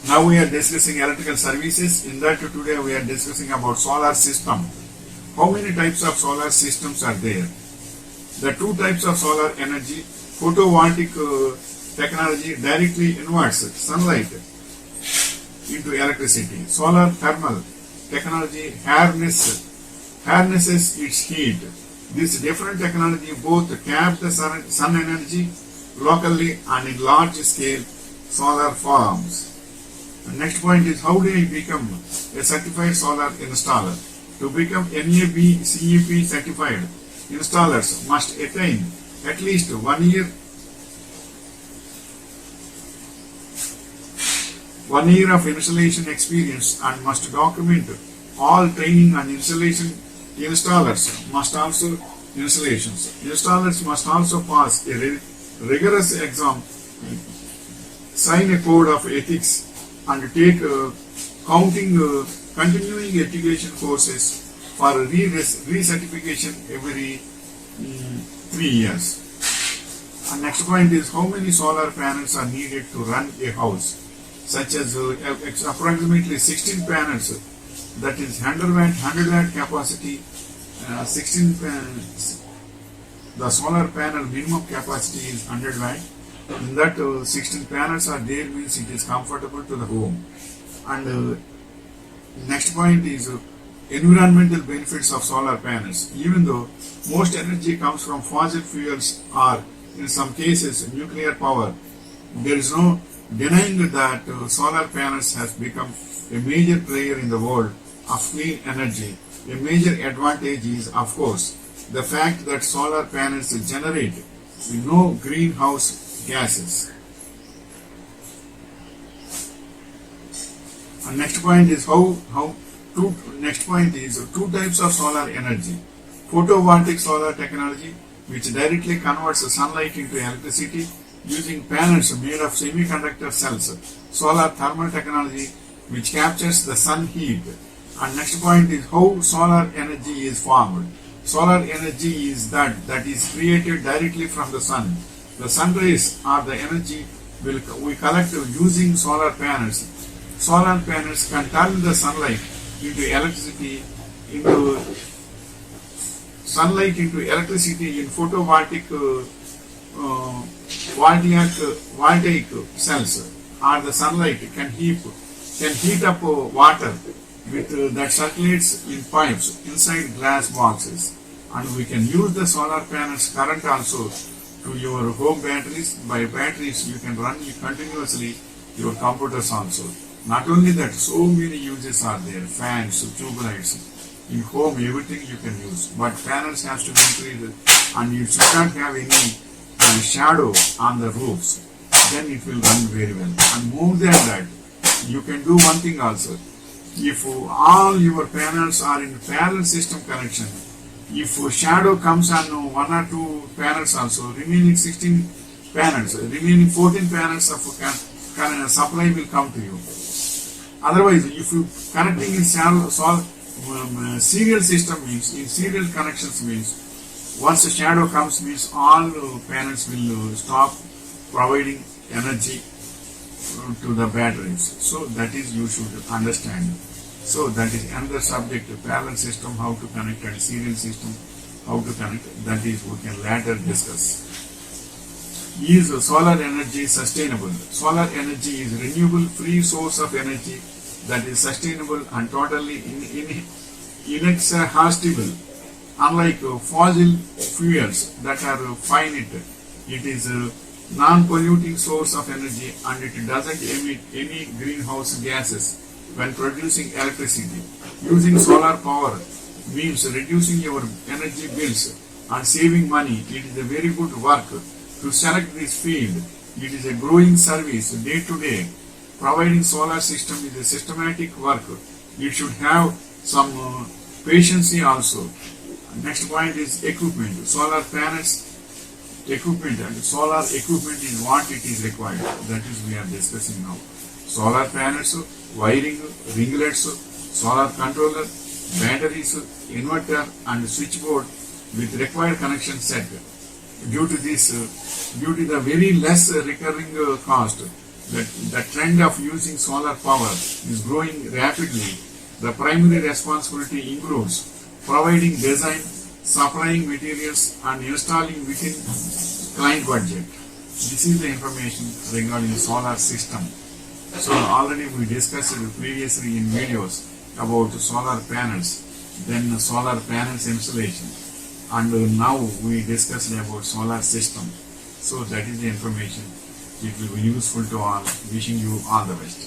Now we are discussing electrical services. In that today we are discussing about solar system. How many types of solar systems are there? The two types of solar energy, photovoltaic technology directly inverts sunlight into electricity. Solar thermal technology harnesses its heat. This different technology both cap the sun energy locally and in large scale solar farms. The next point is, how do I become a certified solar installer? To become NAB CEP certified, installers must attain at least 1 year of installation experience and must document all training and installation. Installers must also pass a rigorous exam, sign a code of ethics, and take continuing education courses for recertification every 3 years. And next point is, how many solar panels are needed to run a house? Such as approximately 16 panels, that is 100 watt capacity. 16 panels. The solar panel minimum capacity is 100 watt. In that 16 panels are there means it is comfortable to the home. And next point is environmental benefits of solar panels. Even though most energy comes from fossil fuels or in some cases nuclear power, there is no denying that solar panels has become a major player in the world of clean energy. A major advantage is, of course, the fact that solar panels generate no greenhouse gases. And next point is two types of solar energy. Photovoltaic solar technology, which directly converts sunlight into electricity using panels made of semiconductor cells. Solar thermal technology, which captures the sun heat. And next point is how solar energy is formed. Solar energy is that is created directly from the sun. The sun rays are the energy we collect using solar panels. Solar panels can turn the sunlight into electricity in photovoltaic voltaic cells, or the sunlight can heat up water that circulates in pipes inside glass boxes, and we can use the solar panels current also to your home batteries. By batteries you can run continuously your computers also. Not only that, so many uses are there, fans, tube lights, in home everything you can use, but panels has to be increased and you should not have any shadow on the roofs, then it will run very well. And more than that, you can do one thing also. If all your panels are in parallel system connection, if shadow comes on 1 or 2 panels also, remaining 16 panels, remaining 14 panels of supply will come to you. Otherwise, if you connecting in serial system means, in serial connections means, once the shadow comes means all panels will stop providing energy to the batteries. So that is you should understand. So that is another subject, parallel system, how to connect, and serial system, how to connect. That is we can later discuss. Is solar energy sustainable? Solar energy is renewable free source of energy that is sustainable and totally inexhaustible. Unlike fossil fuels that are finite, it is a non-polluting source of energy and it doesn't emit any greenhouse gases when producing electricity. Using solar power means reducing your energy bills and saving money. It is a very good work to select this field. It is a growing service day to day. Providing solar system is a systematic work. You should have some patience also. Next point is equipment. Solar panels equipment, and solar equipment is what it is required. That is we are discussing now. Solar panels, wiring, ringlets, solar controller, batteries, inverter and switchboard with required connection set. Due to the very less recurring cost, The trend of using solar power is growing rapidly. The primary responsibility includes providing design, supplying materials, and installing within client budget. This is the information regarding the solar system. So already we discussed previously in videos about solar panels, then solar panels installation, and now we discussed about solar system. So that is the information. It will be useful to all. Wishing you all the best.